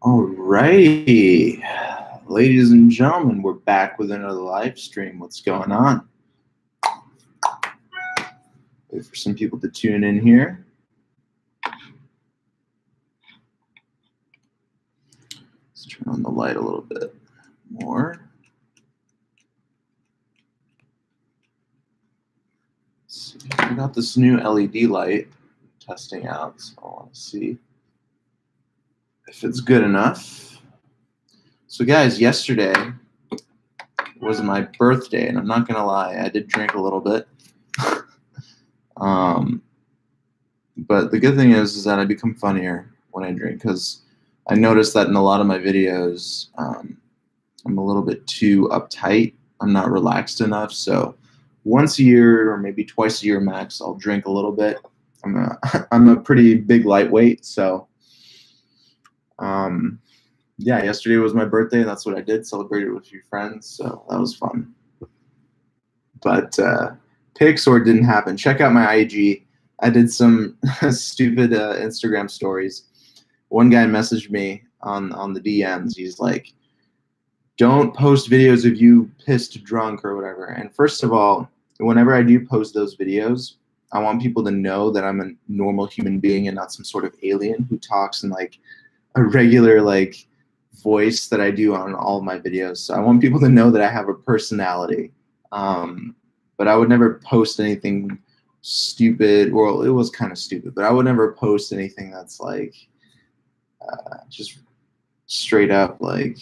Alrighty, ladies and gentlemen, we're back with another live stream. What's going on? Wait for some people to tune in here. Let's turn on the light a little bit more. Let's see. I got this new LED light testing out, so I want to see if it's good enough. So guys, yesterday was my birthday, and I'm not gonna lie, I did drink a little bit. But the good thing is that I become funnier when I drink, because I noticed that in a lot of my videos, I'm a little bit too uptight. I'm not relaxed enough. So once a year or maybe twice a year max, I'll drink a little bit. I'm a pretty big lightweight, so yeah, yesterday was my birthday, and that's what I did. Celebrated with a few friends, so that was fun. But Pixar didn't happen. Check out my IG. I did some stupid Instagram stories. One guy messaged me on the DMs. He's like, "Don't post videos of you pissed drunk or whatever." And first of all, whenever I do post those videos, I want people to know that I'm a normal human being and not some sort of alien who talks in like a regular like voice that I do on all of my videos. So I want people to know that I have a personality. But I would never post anything stupid. Well, it was kind of stupid, but I would never post anything that's like just straight up like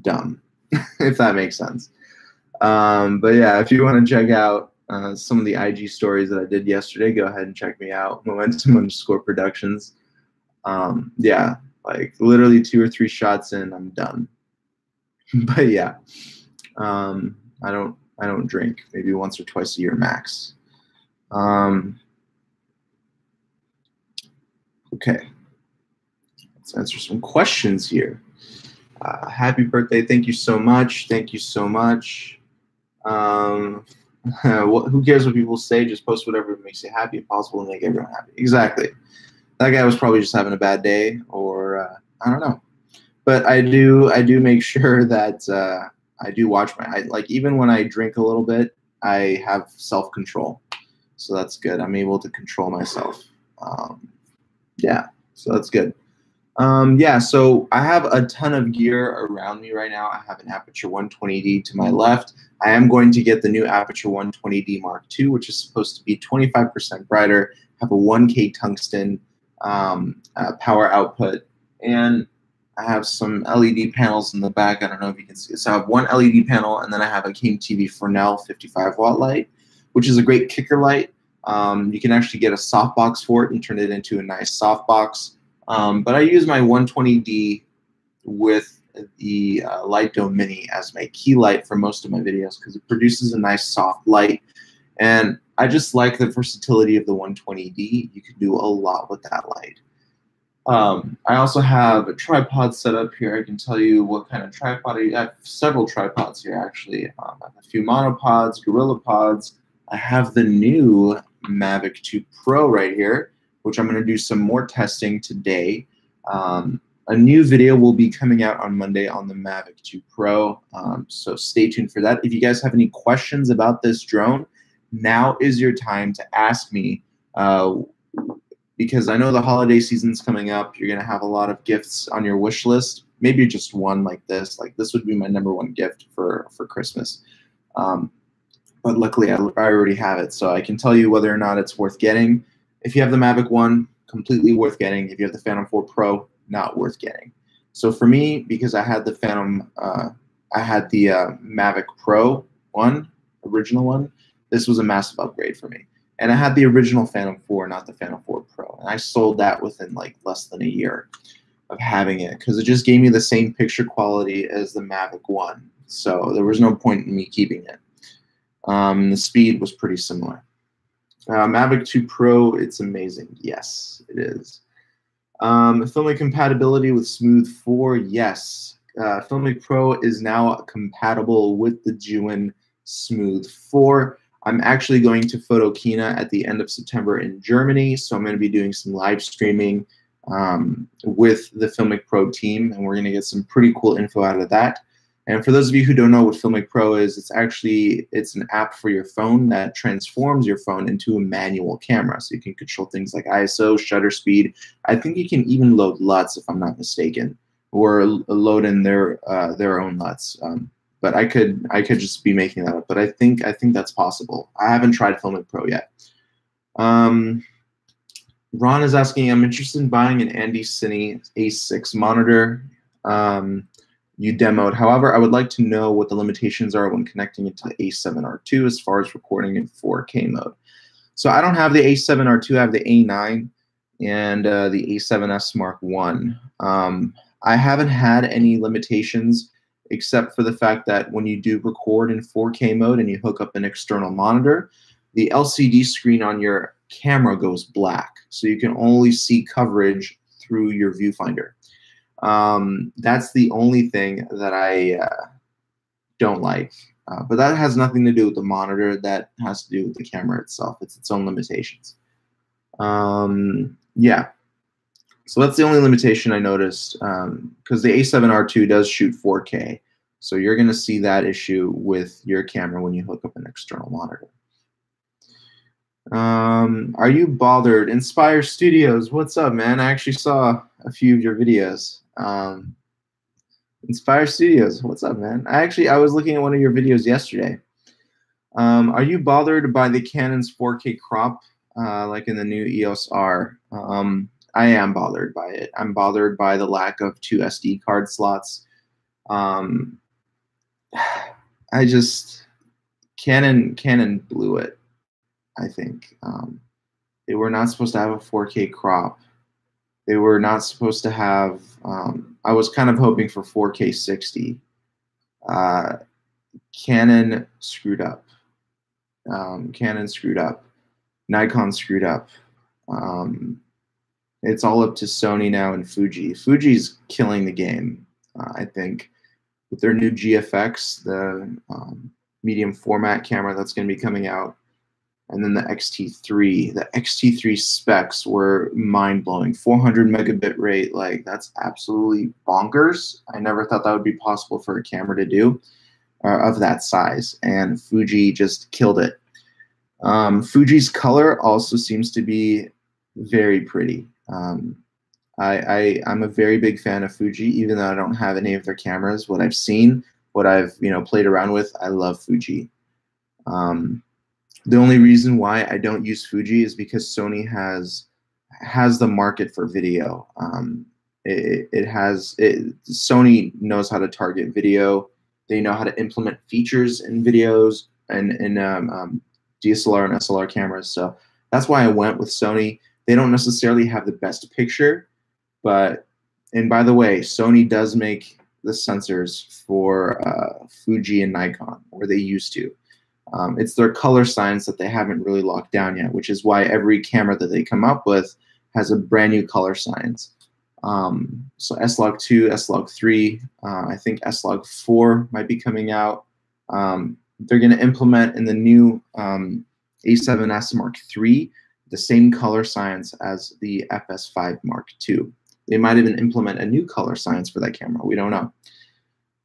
dumb, if that makes sense. But yeah, if you want to check out some of the IG stories that I did yesterday, go ahead and check me out. Momentum_Productions. Yeah, like literally 2 or 3 shots in, I'm done. But yeah, I don't drink, maybe once or twice a year max. Okay, let's answer some questions here. Happy birthday! Thank you so much. Thank you so much. Who cares what people say? Just post whatever makes you happy, if possible, to make everyone happy. Exactly. That guy was probably just having a bad day, or I don't know. But I do make sure that I do watch like even when I drink a little bit, I have self-control, so that's good. I'm able to control myself. Yeah, so that's good. Yeah, so I have a ton of gear around me right now. I have an Aperture 120D to my left. I am going to get the new Aperture 120D Mark II, which is supposed to be 25% brighter, have a 1K tungsten power output, and I have some LED panels in the back. I don't know if you can see it. So I have one LED panel, and then I have a King TV Fresnel 55-watt light, which is a great kicker light. You can actually get a softbox for it and turn it into a nice softbox. But I use my 120D with the Light Dome Mini as my key light for most of my videos, because it produces a nice soft light. And I just like the versatility of the 120D. You can do a lot with that light. I also have a tripod set up here. I can tell you what kind of tripod I have. Several tripods here, actually. I have a few monopods, gorilla pods. I have the new Mavic 2 Pro right here, which I'm going to do some more testing today. A new video will be coming out on Monday on the Mavic 2 Pro, so stay tuned for that. If you guys have any questions about this drone, now is your time to ask me, because I know the holiday season's coming up. You're going to have a lot of gifts on your wish list, maybe just one like this. Like this would be my #1 gift for Christmas. But luckily, I already have it, so I can tell you whether or not it's worth getting. If you have the Mavic 1, completely worth getting. If you have the Phantom 4 Pro, not worth getting. So for me, because I had the Mavic Pro 1, original one, this was a massive upgrade for me. And I had the original Phantom 4, not the Phantom 4 Pro. And I sold that within like less than a year of having it, because it just gave me the same picture quality as the Mavic 1. So there was no point in me keeping it. The speed was pretty similar. Mavic 2 Pro, it's amazing. Yes, it is. Filmmaking compatibility with Smooth 4, yes. Filmmaking Pro is now compatible with the Juin Smooth 4. I'm actually going to Photokina at the end of September in Germany, so I'm going to be doing some live streaming with the Filmic Pro team, and we're going to get some pretty cool info out of that. And for those of you who don't know what Filmic Pro is, it's an app for your phone that transforms your phone into a manual camera. So you can control things like ISO, shutter speed. I think you can even load LUTs, if I'm not mistaken, or load in their own LUTs. But I could just be making that up. But I think that's possible. I haven't tried Filmic Pro yet. Ron is asking, I'm interested in buying an Andy Cine A6 monitor you demoed. However, I would like to know what the limitations are when connecting it to the A7R2 as far as recording in 4K mode. So I don't have the A7R2, I have the A9 and the A7S Mark I. I haven't had any limitations except for the fact that when you do record in 4K mode and you hook up an external monitor, the LCD screen on your camera goes black. So you can only see coverage through your viewfinder. That's the only thing that I don't like. But that has nothing to do with the monitor. That has to do with the camera itself. It's its own limitations. Yeah. So that's the only limitation I noticed, because the A7R2 does shoot 4K. So you're going to see that issue with your camera when you hook up an external monitor. Are you bothered? Inspire Studios, what's up, man? I actually saw a few of your videos. Inspire Studios, what's up, man? I was looking at one of your videos yesterday. Are you bothered by the Canon's 4K crop, like in the new EOS R? I am bothered by it. I'm bothered by the lack of 2 SD card slots. Canon blew it. I think they were not supposed to have a 4K crop. They were not supposed to have. I was kind of hoping for 4K 60. Canon screwed up. Canon screwed up. Nikon screwed up. It's all up to Sony now and Fuji. Fuji's killing the game, I think, with their new GFX, the medium format camera that's going to be coming out. And then the XT3. The XT3 specs were mind-blowing. 400 megabit rate, like that's absolutely bonkers. I never thought that would be possible for a camera to do of that size. And Fuji just killed it. Fuji's color also seems to be very pretty. I'm a very big fan of Fuji, even though I don't have any of their cameras. What I've seen, what I've played around with, I love Fuji. The only reason why I don't use Fuji is because Sony has the market for video. Sony knows how to target video. They know how to implement features in videos and in DSLR and SLR cameras. So that's why I went with Sony. They don't necessarily have the best picture, and by the way, Sony does make the sensors for Fuji and Nikon, or they used to. It's their color science that they haven't really locked down yet, which is why every camera that they come up with has a brand new color science. So S-Log2, S-Log3, I think S-Log4 might be coming out. They're going to implement in the new A7S Mark III the same color science as the FS5 Mark II. They might even implement a new color science for that camera. We don't know.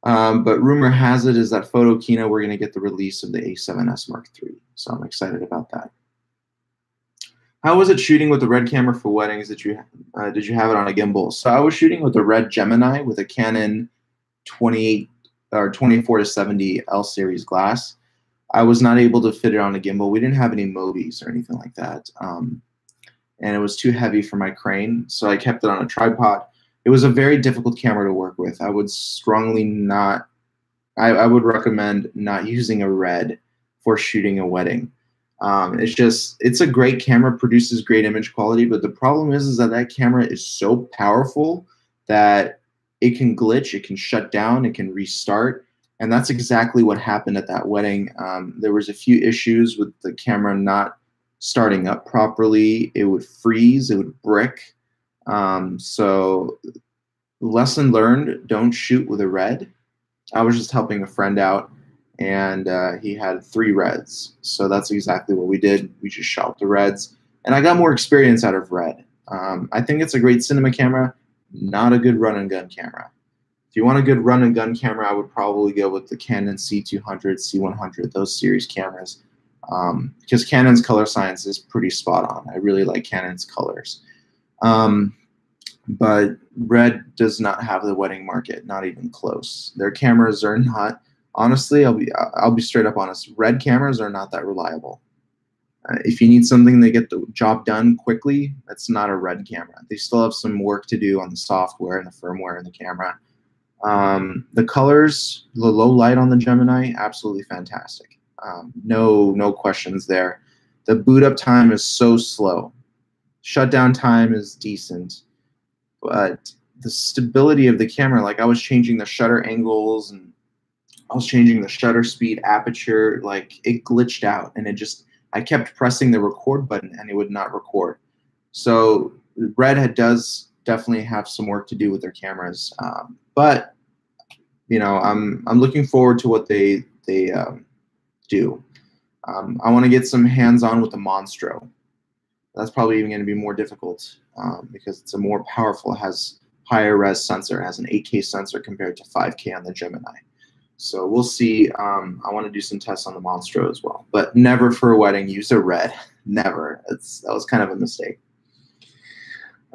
But rumor has it is that Photokina, we're going to get the release of the A7S Mark III. So I'm excited about that. How was it shooting with the Red camera for weddings? Did you have it on a gimbal? So I was shooting with the Red Gemini with a Canon 28 or 24-70 L series glass. I was not able to fit it on a gimbal. We didn't have any Mobies or anything like that. And it was too heavy for my crane, so I kept it on a tripod. It was a very difficult camera to work with. I would strongly not, I would recommend not using a Red for shooting a wedding. It's a great camera, produces great image quality, but the problem is that that camera is so powerful that it can glitch, it can shut down, it can restart. And that's exactly what happened at that wedding. There was a few issues with the camera not starting up properly. It would freeze, it would brick. So lesson learned, don't shoot with a Red. I was just helping a friend out, and he had 3 Reds. So that's exactly what we did. We just shot the Reds. And I got more experience out of Red. I think it's a great cinema camera, not a good run and gun camera. If you want a good run and gun camera, I would probably go with the Canon C200, C100, those series cameras, because Canon's color science is pretty spot on. I really like Canon's colors. But Red does not have the wedding market, not even close. Their cameras are not, honestly, I'll be straight up honest. Red cameras are not that reliable. If you need something to get the job done quickly, that's not a Red camera. They still have some work to do on the software and the firmware in the camera. The colors, the low light on the Gemini, absolutely fantastic. No questions there. The boot up time is so slow. Shutdown time is decent, but the stability of the camera, like I was changing the shutter angles and I was changing the shutter speed, aperture, like it glitched out, and I kept pressing the record button and it would not record. So Red does definitely have some work to do with their cameras, but you know, I'm looking forward to what they do. I want to get some hands-on with the Monstro. That's probably even going to be more difficult because it's a more powerful, it has higher res sensor, it has an 8K sensor compared to 5K on the Gemini. So we'll see. I want to do some tests on the Monstro as well, but never for a wedding use a Red. Never. That was kind of a mistake.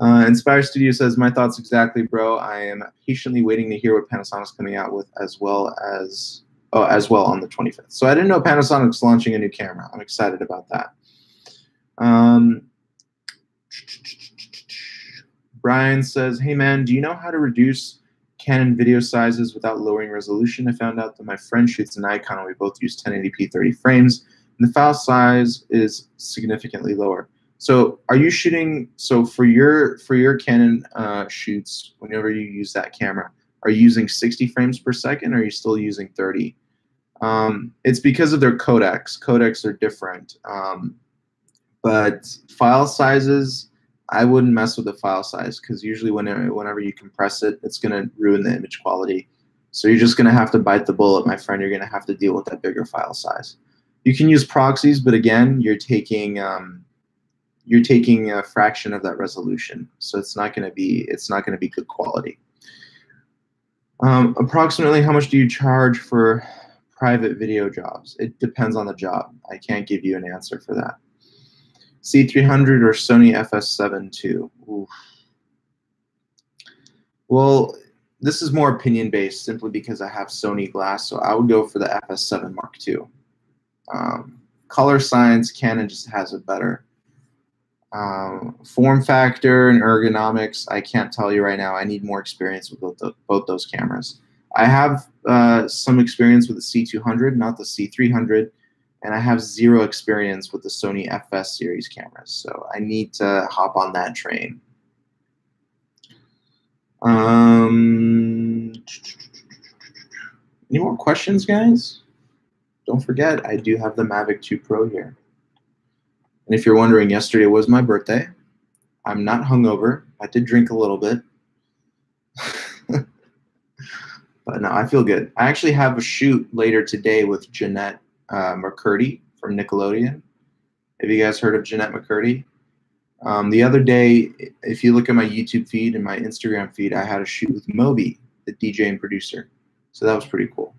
Inspire Studio says, my thoughts exactly, bro. I am patiently waiting to hear what Panasonic's coming out with as well on the 25th. So I didn't know Panasonic's launching a new camera. I'm excited about that. Brian says, hey man, do you know how to reduce Canon video sizes without lowering resolution? I found out that my friend shoots an Nikon and we both use 1080p 30 frames, and the file size is significantly lower. So are you shooting, so for your Canon shoots, whenever you use that camera, are you using 60 frames per second or are you still using 30? It's because of their codecs. Codecs are different. But file sizes, I wouldn't mess with the file size because usually whenever you compress it, it's going to ruin the image quality. So you're just going to have to bite the bullet, my friend. You're going to have to deal with that bigger file size. You can use proxies, but again, you're taking a fraction of that resolution, so it's not going to be good quality. Approximately how much do you charge for private video jobs? It depends on the job. I can't give you an answer for that. C300 or Sony FS7 II? Oof. Well, this is more opinion based simply because I have Sony glass, so I would go for the FS7 Mark II. Color science, Canon just has it better. Form factor and ergonomics, I can't tell you right now. I need more experience with both those cameras. I have some experience with the C200, not the C300, and I have zero experience with the Sony FS series cameras, so I need to hop on that train. Any more questions, guys? Don't forget, I do have the Mavic 2 Pro here. And if you're wondering, yesterday was my birthday. I'm not hungover. I did drink a little bit. But no, I feel good. I actually have a shoot later today with Jeanette McCurdy from Nickelodeon. Have you guys heard of Jeanette McCurdy? The other day, if you look at my YouTube feed and my Instagram feed, I had a shoot with Moby, the DJ and producer. So that was pretty cool.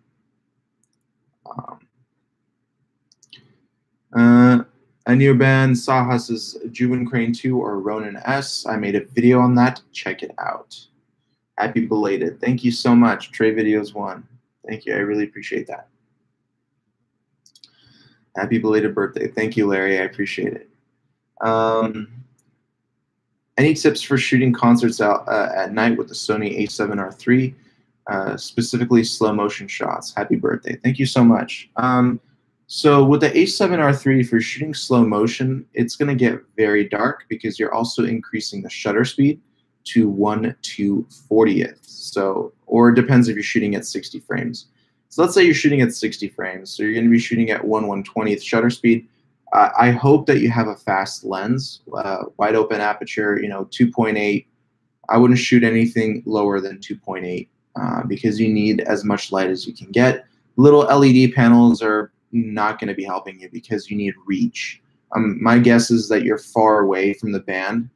A new band, Sahas's Juven Crane 2 or Ronin S. I made a video on that. Check it out. Happy belated. Thank you so much. Trey Videos 1. Thank you. I really appreciate that. Happy belated birthday. Thank you, Larry. I appreciate it. Any tips for shooting concerts out at night with the Sony a7R III, specifically slow motion shots? Happy birthday. Thank you so much. So with the a7R III, if you're shooting slow motion, it's going to get very dark because you're also increasing the shutter speed to 1/240th. So, or it depends if you're shooting at 60 frames. So let's say you're shooting at 60 frames. So you're going to be shooting at 1/120th shutter speed. I hope that you have a fast lens, wide open aperture, 2.8. I wouldn't shoot anything lower than 2.8 because you need as much light as you can get. Little LED panels are not going to be helping you because you need reach. My guess is that you're far away from the band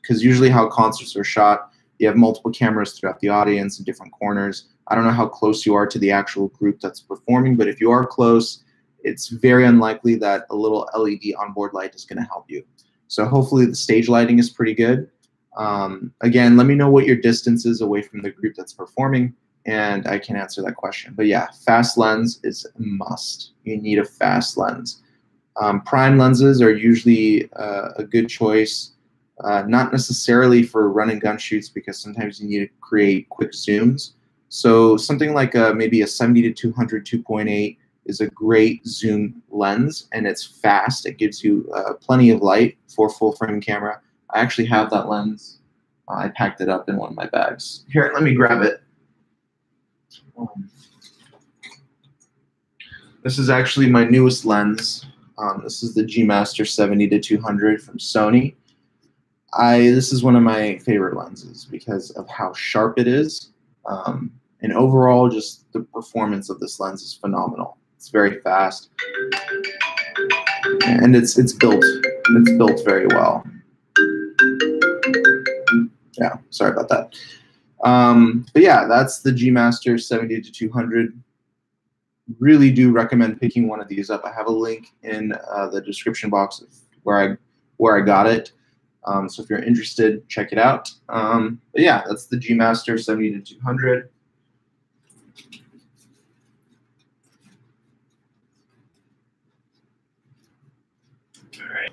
because usually how concerts are shot, you have multiple cameras throughout the audience in different corners. I don't know how close you are to the actual group that's performing, but if you are close, it's very unlikely that a little LED onboard light is going to help you. So hopefully the stage lighting is pretty good. Again, let me know what your distance is away from the group that's performing, and I can answer that question. But yeah, fast lens is a must. You need a fast lens. Prime lenses are usually a good choice, not necessarily for run and gun shoots, because sometimes you need to create quick zooms. So something like maybe a 70-200 2.8 is a great zoom lens, and it's fast. It gives you plenty of light for full frame camera. I actually have that lens. I packed it up in one of my bags. Here, let me grab it. This is actually my newest lens. This is the G Master 70-200 from Sony. This is one of my favorite lenses because of how sharp it is. And overall, just the performance of this lens is phenomenal. It's very fast, and it's built very well. Yeah, sorry about that. But yeah, that's the G Master 70-200. Really do recommend picking one of these up. I have a link in the description box of where I got it. So if you're interested, check it out. But yeah, that's the G Master 70-200. All right.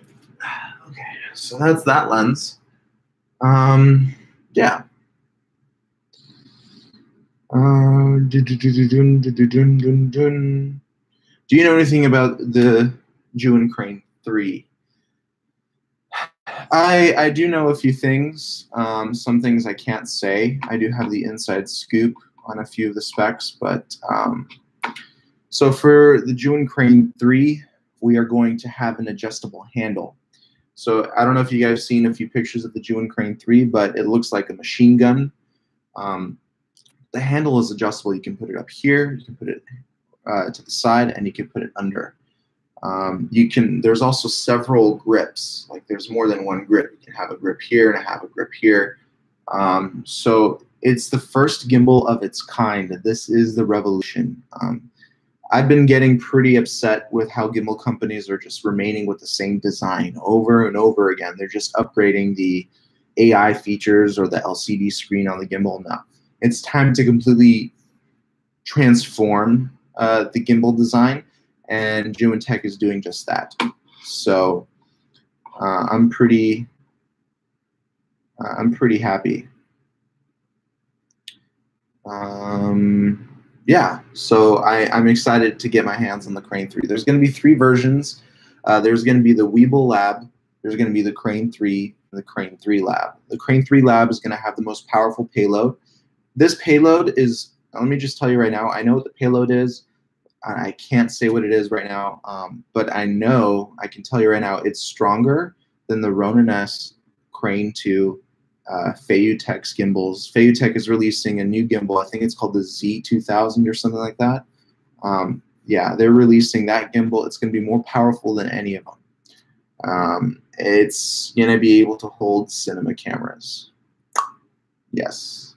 Okay, so that's that lens. Yeah. Do you know anything about the Jewin Crane 3? I do know a few things. Some things I can't say. I do have the inside scoop on a few of the specs, but so for the Jewin Crane 3, we are going to have an adjustable handle. So I don't know if you guys have seen a few pictures of the Jewin Crane 3, but it looks like a machine gun. The handle is adjustable. You can put it up here, you can put it to the side, and you can put it under. There's also several grips. Like there's more than one grip. You can have a grip here and have a grip here. So it's the first gimbal of its kind. This is the revolution. I've been getting pretty upset with how gimbal companies are just remaining with the same design over and over again. They're just upgrading the AI features or the LCD screen on the gimbal. Now, it's time to completely transform the gimbal design, and Jewin Tech is doing just that. So I'm pretty happy. Yeah, so I'm excited to get my hands on the Crane 3. There's going to be 3 versions. There's going to be the Weeble Lab, there's going to be the Crane 3, and the Crane 3 Lab. The Crane 3 Lab is going to have the most powerful payload. This payload is, let me just tell you right now, I know what the payload is. I can't say what it is right now, but I can tell you right now, it's stronger than the Ronin S Crane 2 Feiyutech gimbals. Feiyutech is releasing a new gimbal. I think it's called the Z2000 or something like that. Yeah, they're releasing that gimbal. It's going to be more powerful than any of them. It's going to be able to hold cinema cameras. Yes.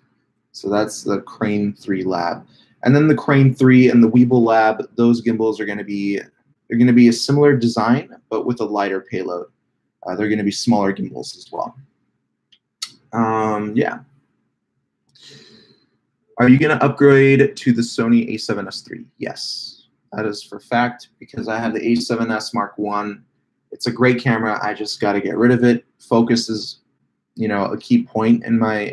So that's the Crane 3 Lab. And then the Crane 3 and the Weeble Lab, those gimbals are going to be a similar design, but with a lighter payload. They're going to be smaller gimbals as well. Yeah. Are you going to upgrade to the Sony a7S III? Yes, that is for fact, because I have the a7S Mark I. It's a great camera. I just got to get rid of it. Focus is, a key point in my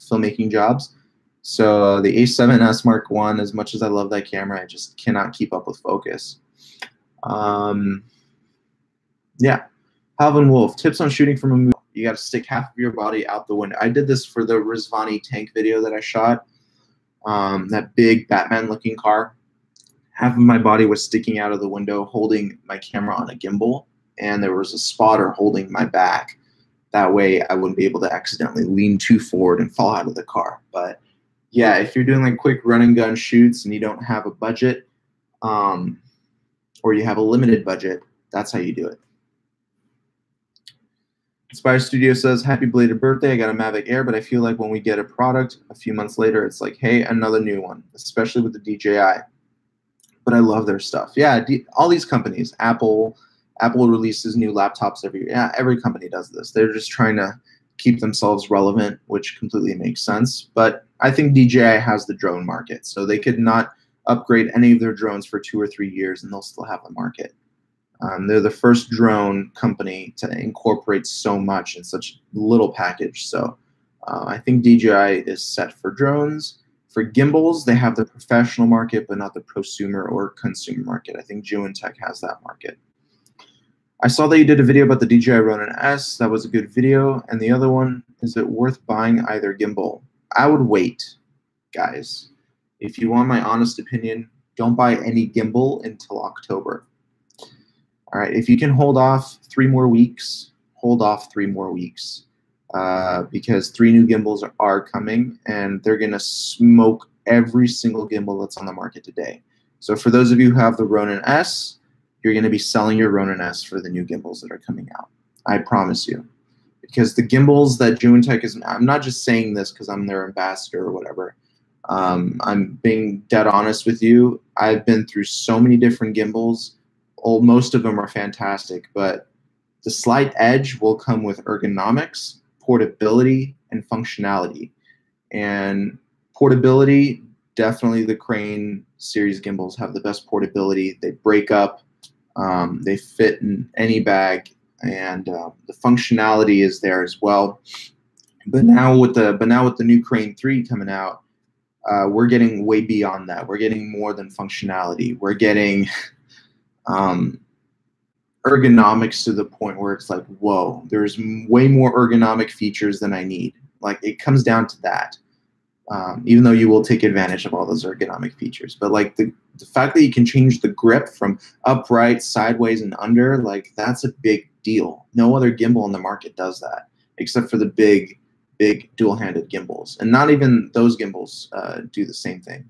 filmmaking jobs. So the a7S Mark I, as much as I love that camera, I just cannot keep up with focus. Yeah. Halvin Wolf, tips on shooting from a movie. You got to stick half of your body out the window. I did this for the Rizvani tank video that I shot. That big Batman-looking car. Half of my body was sticking out of the window holding my camera on a gimbal, and there was a spotter holding my back. That way I wouldn't be able to accidentally lean too forward and fall out of the car. But yeah, if you're doing like quick run and gun shoots and you don't have a budget, or you have a limited budget, that's how you do it. Inspire Studio says, happy belated birthday. I got a Mavic Air, but I feel like when we get a product a few months later, it's like, hey, another new one, especially with the DJI. But I love their stuff. Yeah, all these companies, Apple releases new laptops every year. Yeah, every company does this. They're just trying to keep themselves relevant, which completely makes sense. But I think DJI has the drone market, so they could not upgrade any of their drones for 2 or 3 years, and they'll still have the market. They're the first drone company to incorporate so much in such little package. So I think DJI is set for drones. For gimbals, they have the professional market, but not the prosumer or consumer market. I think Tech has that market. I saw that you did a video about the DJI Ronin S. That was a good video. And the other one, is it worth buying either gimbal? I would wait, guys. If you want my honest opinion, don't buy any gimbal until October. All right, if you can hold off 3 more weeks, hold off 3 more weeks because 3 new gimbals are coming, and they're going to smoke every single gimbal that's on the market today. So for those of you who have the Ronin S, you're going to be selling your Ronin S for the new gimbals that are coming out. I promise you. Because the gimbals that Tech is, I'm not just saying this because I'm their ambassador or whatever. I'm being dead honest with you. I've been through so many different gimbals. Most of them are fantastic, but the slight edge will come with ergonomics, portability, and functionality. And portability, definitely the Crane series gimbals have the best portability. They break up, they fit in any bag, and the functionality is there as well. But now with the new Crane 3 coming out, we're getting way beyond that. We're getting more than functionality. We're getting ergonomics to the point where it's like, whoa, there's way more ergonomic features than I need. Like, it comes down to that. Even though you will take advantage of all those ergonomic features. But like the fact that you can change the grip from upright, sideways, and under, like, that's a big deal. No other gimbal in the market does that, except for the big dual-handed gimbals. And not even those gimbals do the same thing.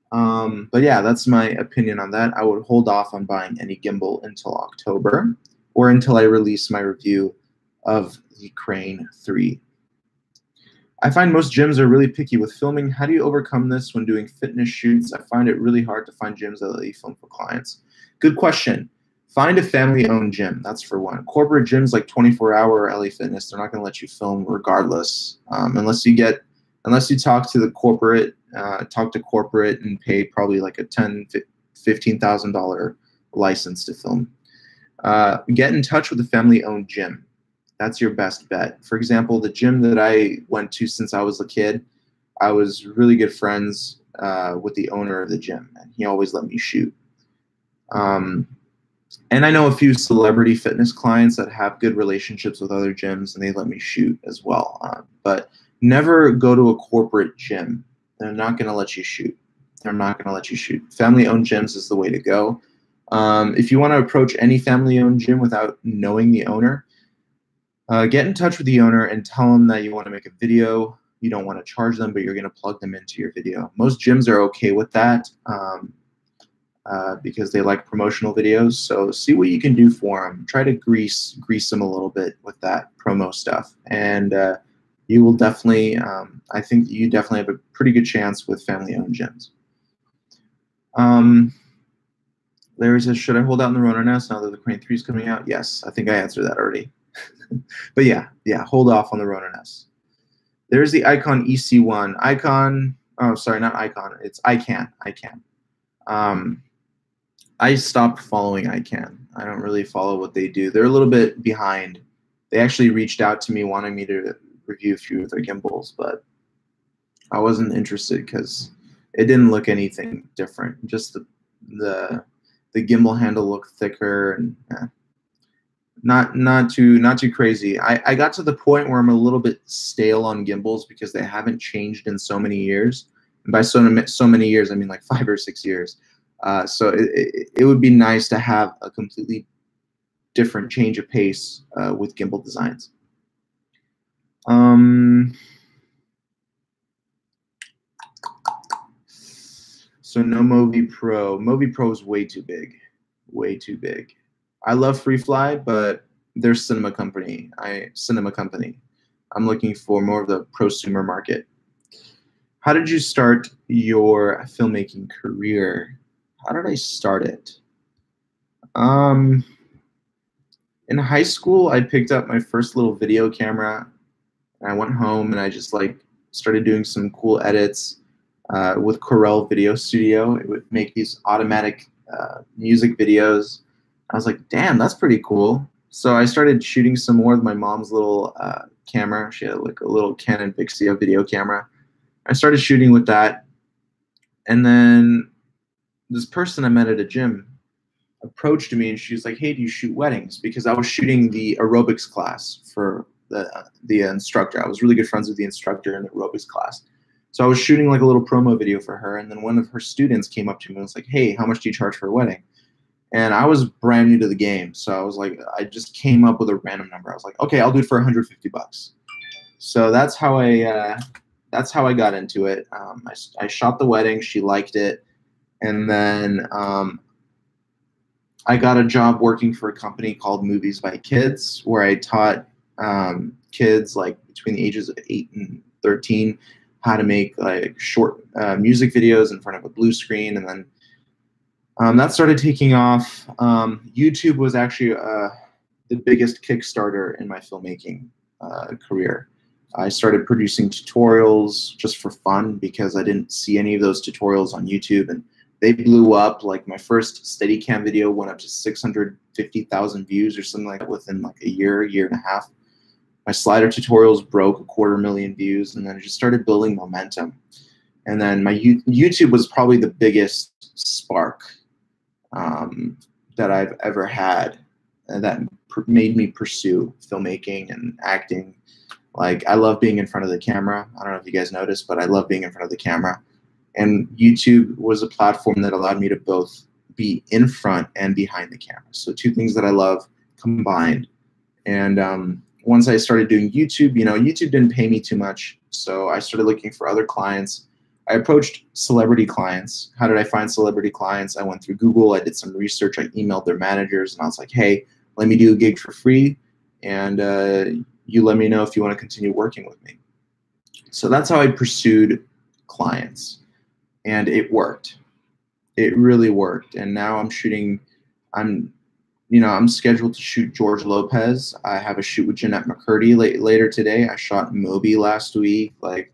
But yeah, that's my opinion on that. I would hold off on buying any gimbal until October, or until I release my review of the Crane 3. I find most gyms are really picky with filming. How do you overcome this when doing fitness shoots? I find it really hard to find gyms that let you film for clients. Good question. Find a family-owned gym. That's for one. Corporate gyms like 24-hour or LA Fitness, they're not going to let you film regardless, unless you talk to the corporate, and pay probably like a $10,000, $15,000 license to film. Get in touch with a family-owned gym. That's your best bet. For example, the gym that I went to since I was a kid, I was really good friends with the owner of the gym, and he always let me shoot. And I know a few celebrity fitness clients that have good relationships with other gyms, and they let me shoot as well. But never go to a corporate gym. They're not going to let you shoot. They're not going to let you shoot. Family-owned gyms is the way to go. If you want to approach any family-owned gym without knowing the owner, get in touch with the owner and tell them that you want to make a video. You don't want to charge them, but you're going to plug them into your video. Most gyms are okay with that because they like promotional videos. So see what you can do for them. Try to grease them a little bit with that promo stuff, and you will definitely. I think you definitely have a pretty good chance with family-owned gyms. Larry says, should I hold out in the Ronin S now that the Crane 3 is coming out? Yes, I think I answered that already. But yeah, hold off on the Ronin S. There's the Icon EC1. Not Icon. It's ICANN. I stopped following ICANN. I don't really follow what they do. They're a little bit behind. They actually reached out to me wanting me to review a few of their gimbals, but I wasn't interested because it didn't look anything different. Just the gimbal handle looked thicker, and not too crazy. I got to the point where I'm a little bit stale on gimbals because they haven't changed in so many years. And by so many years, I mean like 5 or 6 years. So it would be nice to have a completely different change of pace with gimbal designs. So no Movi Pro. Movi Pro is way too big. Way too big. I love FreeFly, but their cinema company. I'm looking for more of the prosumer market. How did you start your filmmaking career? How did I start it? In high school, I picked up my first little video camera, and I went home and I just like started doing some cool edits with Corel Video Studio. It would make these automatic music videos. I was like, damn, that's pretty cool. So I started shooting some more with my mom's little camera. She had like a little Canon Vixia video camera. I started shooting with that. And then this person I met at a gym approached me and she was like, hey, do you shoot weddings? Because I was shooting the aerobics class for the instructor. I was really good friends with the instructor in the aerobics class. So I was shooting like a little promo video for her. And then one of her students came up to me and was like, hey, how much do you charge for a wedding? And I was brand new to the game. So I was like, I just came up with a random number. I was like, okay, I'll do it for 150 bucks. So that's how I got into it. I shot the wedding. She liked it. And then I got a job working for a company called Movies by Kids, where I taught kids like between the ages of 8 and 13 how to make like short music videos in front of a blue screen. And then that started taking off. YouTube was actually the biggest Kickstarter in my filmmaking career. I started producing tutorials just for fun because I didn't see any of those tutorials on YouTube, and they blew up. Like my first Steadicam video went up to 650,000 views or something like that within like a year and a half. My slider tutorials broke 250,000 views, and then I just started building momentum. And then my YouTube was probably the biggest spark that I've ever had, and that made me pursue filmmaking and acting. Like, I love being in front of the camera. I don't know if you guys noticed, but I love being in front of the camera. And YouTube was a platform that allowed me to both be in front and behind the camera. So two things that I love combined. And once I started doing YouTube, YouTube didn't pay me too much. So I started looking for other clients. I approached celebrity clients. How did I find celebrity clients? I went through Google. I did some research. I emailed their managers, and I was like, hey, let me do a gig for free, and you let me know if you want to continue working with me. So that's how I pursued clients, and it worked. It really worked. And now I'm shooting. I'm scheduled to shoot George Lopez. I have a shoot with Jeanette McCurdy later today. I shot Moby last week. Like,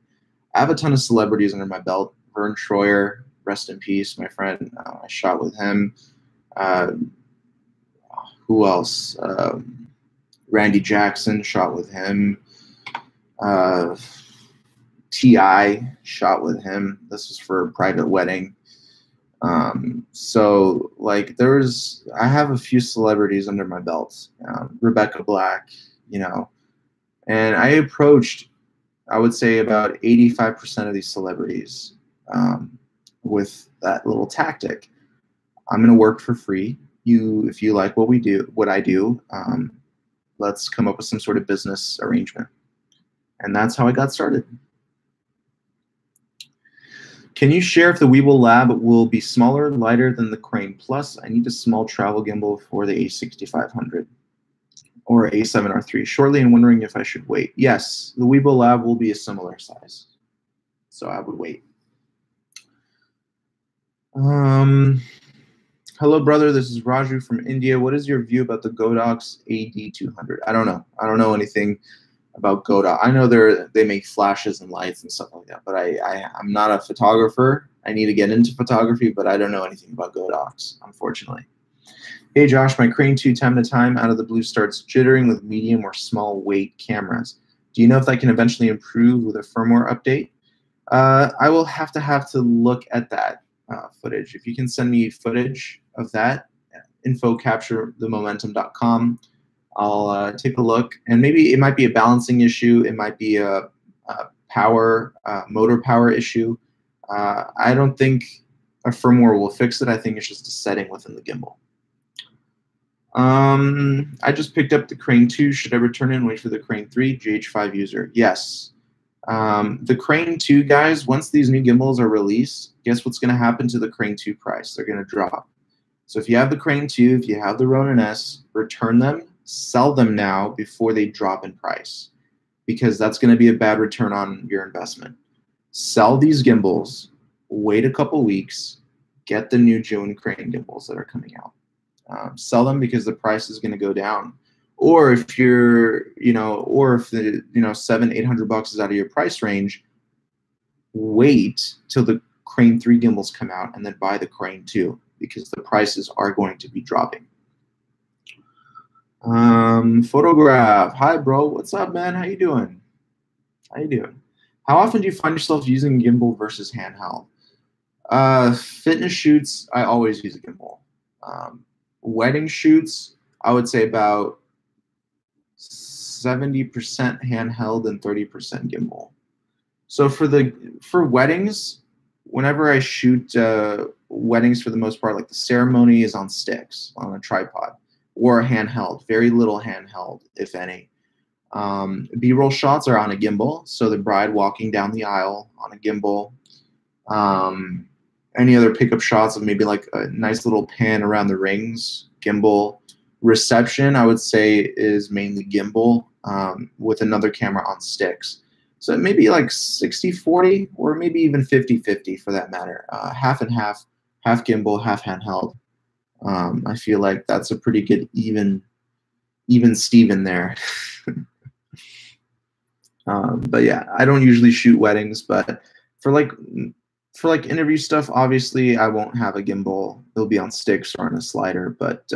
I have a ton of celebrities under my belt. Vern Troyer, rest in peace, my friend. I shot with him. Who else? Randy Jackson, shot with him. T.I. shot with him. This was for a private wedding. So like I have a few celebrities under my belt. Rebecca Black, and I approached, I would say, about 85% of these celebrities with that little tactic. I'm going to work for free. If you like what I do, let's come up with some sort of business arrangement. And that's how I got started. Can you share if the Weeble Lab will be smaller, lighter than the Crane Plus? I need a small travel gimbal for the A6500 or A7R3 shortly, and wondering if I should wait. Yes, the Weeble Lab will be a similar size, so I would wait. Hello, brother. This is Raju from India. What is your view about the Godox AD200? I don't know. I don't know anything about Godox. I know they make flashes and lights and stuff like that, but I'm not a photographer. I need to get into photography, but I don't know anything about Godox, unfortunately. Hey, Josh, my Crane 2 time to time out of the blue starts jittering with medium or small weight cameras. Do you know if that can eventually improve with a firmware update? I will have to look at that footage. If you can send me footage of that, info@capturethemomentum.com. I'll take a look, and maybe it might be a balancing issue. It might be a motor power issue. I don't think a firmware will fix it. I think it's just a setting within the gimbal. I just picked up the Crane 2. Should I return it and wait for the Crane 3? GH5 user. Yes. The Crane 2, guys, once these new gimbals are released, guess what's going to happen to the Crane 2 price? They're going to drop. So if you have the Crane 2, if you have the Ronin S, return them. sell them now before they drop in price, because that's going to be a bad return on your investment. Sell these gimbals, wait a couple weeks, get the new Joan Crane gimbals that are coming out. Sell them because the price is going to go down. Or if you're, or if the, $700-800 is out of your price range, wait till the Crane 3 gimbals come out and then buy the Crane 2, because the prices are going to be dropping. Photograph. Hi, bro. What's up, man? How you doing? How often do you find yourself using gimbal versus handheld? Fitness shoots, I always use a gimbal. Wedding shoots, I would say about 70% handheld and 30% gimbal. So for weddings, whenever I shoot weddings, for the most part, like the ceremony is on sticks, on a tripod, or a handheld, very little handheld, if any. B-roll shots are on a gimbal, so the bride walking down the aisle on a gimbal. Any other pickup shots of maybe like a nice little pan around the rings, gimbal. Reception, I would say, is mainly gimbal, with another camera on sticks. So maybe like 60-40, or maybe even 50-50 for that matter. Half and half gimbal, half handheld. I feel like that's a pretty good even Steven there. But yeah, I don't usually shoot weddings, but for like interview stuff, obviously I won't have a gimbal. It'll be on sticks or on a slider. But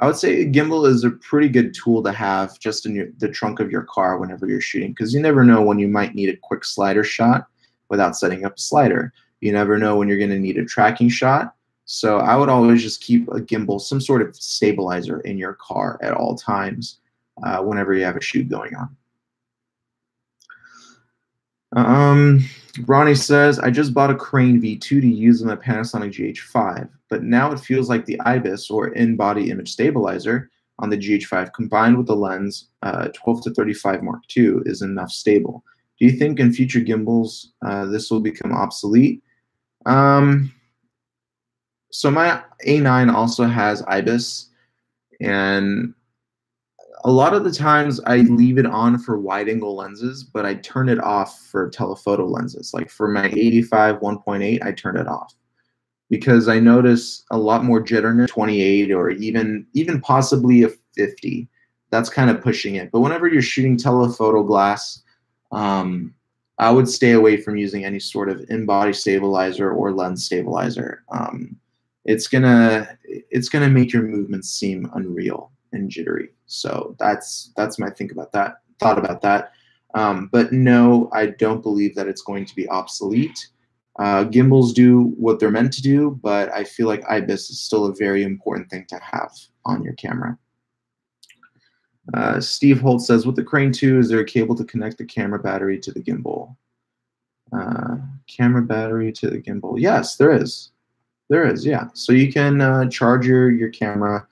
I would say a gimbal is a pretty good tool to have just in the trunk of your car whenever you're shooting, because you never know when you might need a quick slider shot without setting up a slider. You never know when you're going to need a tracking shot. So I would always just keep a gimbal, some sort of stabilizer in your car at all times whenever you have a shoot going on. Ronnie says, I just bought a Crane V2 to use in my Panasonic GH5, but now it feels like the IBIS, or in-body image stabilizer, on the GH5 combined with the lens 12-35 Mark II is enough stable. Do you think in future gimbals this will become obsolete? So my A9 also has IBIS, and a lot of the times I leave it on for wide-angle lenses, but I turn it off for telephoto lenses. Like for my 85 1.8, I turn it off because I notice a lot more jitterness. 28 or even possibly a 50. That's kind of pushing it. But whenever you're shooting telephoto glass, I would stay away from using any sort of in-body stabilizer or lens stabilizer. It's gonna make your movements seem unreal and jittery. So that's my thought about that. But no, I don't believe that it's going to be obsolete. Gimbals do what they're meant to do, but I feel like IBIS is still a very important thing to have on your camera. Steve Holt says, with the Crane 2, is there a cable to connect the camera battery to the gimbal? Camera battery to the gimbal. Yes, there is. There is, yeah. So you can charge your camera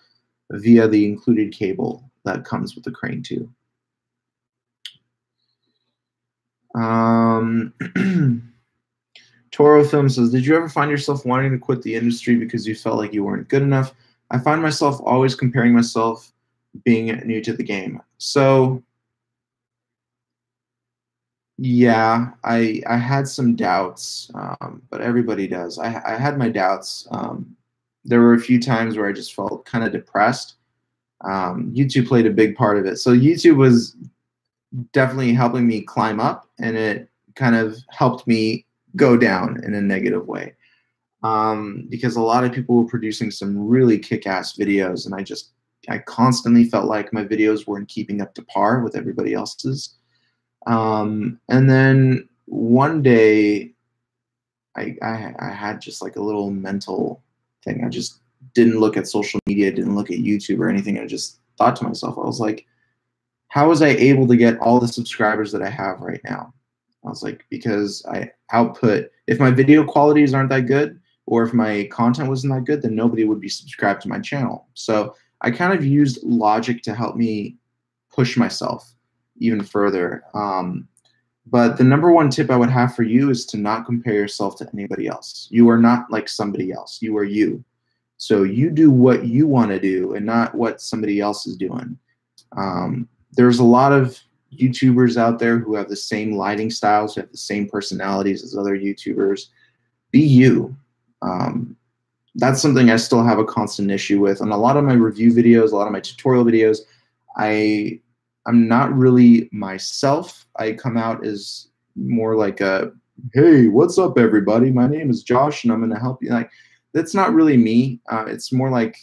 via the included cable that comes with the Crane 2. Toro Film says, did you ever find yourself wanting to quit the industry because you felt like you weren't good enough? I find myself always comparing myself being new to the game. So yeah, I had some doubts, but everybody does. I had my doubts. There were a few times where I just felt kind of depressed. YouTube played a big part of it. So YouTube was definitely helping me climb up, and it kind of helped me go down in a negative way. Because a lot of people were producing some really kick-ass videos, and I constantly felt like my videos weren't keeping up to par with everybody else's. And then one day I had just like a little mental thing. I just didn't look at social media, didn't look at YouTube or anything. I just thought to myself, I was like, how was I able to get all the subscribers that I have right now? I was like, because I output, if my video qualities aren't that good, or if my content wasn't that good, then nobody would be subscribed to my channel. So I kind of used logic to help me push myself even further. But the number one tip I would have for you is to not compare yourself to anybody else. You are not like somebody else. You are you. So you do what you want to do and not what somebody else is doing. There's a lot of YouTubers out there who have the same lighting styles, who have the same personalities as other YouTubers. Be you. That's something I still have a constant issue with. On a lot of my review videos, a lot of my tutorial videos, I'm not really myself. I come out as more like a, hey, what's up, everybody? My name is Josh, and I'm going to help you. Like, that's not really me. It's more like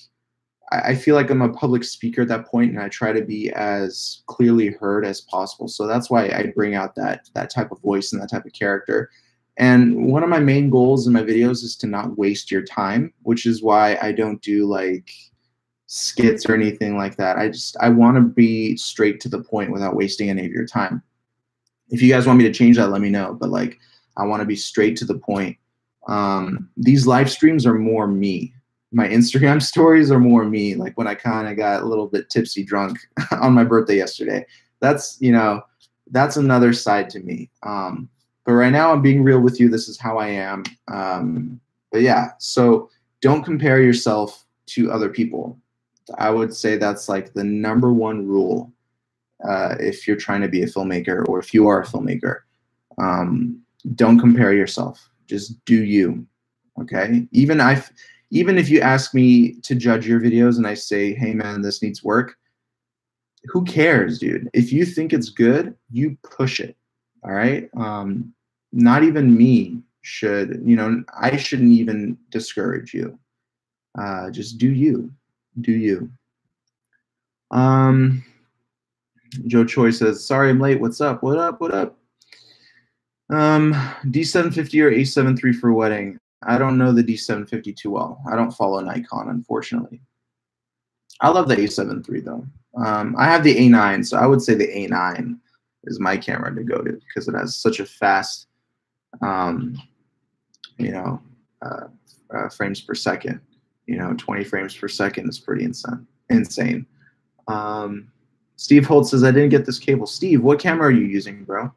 I feel like I'm a public speaker at that point, and I try to be as clearly heard as possible. So that's why I bring out that type of voice and that type of character. And one of my main goals in my videos is to not waste your time, which is why I don't do like skits or anything like that. I want to be straight to the point without wasting any of your time. If you guys want me to change that, let me know. But like, I want to be straight to the point. These live streams are more me. My Instagram stories are more me. Like when I kind of got a little bit tipsy drunk on my birthday yesterday. That's, you know, that's another side to me. But right now I'm being real with you. This is how I am. But yeah, so don't compare yourself to other people. I would say that's like the #1 rule if you're trying to be a filmmaker, or if you are a filmmaker. Don't compare yourself. Just do you. Okay? Even if you ask me to judge your videos and I say, hey man, this needs work, who cares, dude? If you think it's good, you push it. All right? Not even me should, you know, I shouldn't even discourage you. Just do you. Do you. Joe Choi says, sorry I'm late. What's up? What up? What up? D750 or A7 III for wedding. I don't know the D750 too well. I don't follow Nikon, unfortunately. I love the A7 III though. I have the A9, so I would say the A9 is my camera to go to because it has such a fast, you know, frames per second. You know, 20 frames per second is pretty insane. Steve Holt says, I didn't get this cable. Steve, what camera are you using, bro?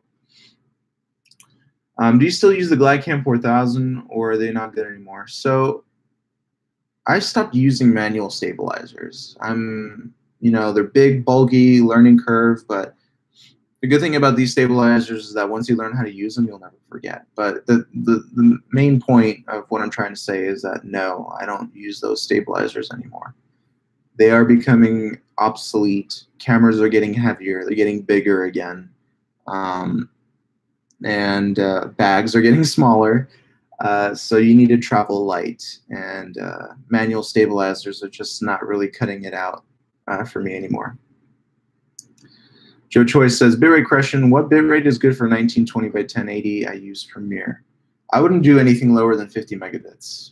Do you still use the GlideCam 4000, or are they not good anymore? So I stopped using manual stabilizers. You know, they're big, bulky, learning curve, but the good thing about these stabilizers is that once you learn how to use them, you'll never forget. But the main point of what I'm trying to say is that no, I don't use those stabilizers anymore. They are becoming obsolete. Cameras are getting heavier. They're getting bigger again. And bags are getting smaller. So you need to travel light. And manual stabilizers are just not really cutting it out for me anymore. Joe Choi says, bitrate correction, what bitrate is good for 1920 by 1080? I use Premiere. I wouldn't do anything lower than 50 megabits.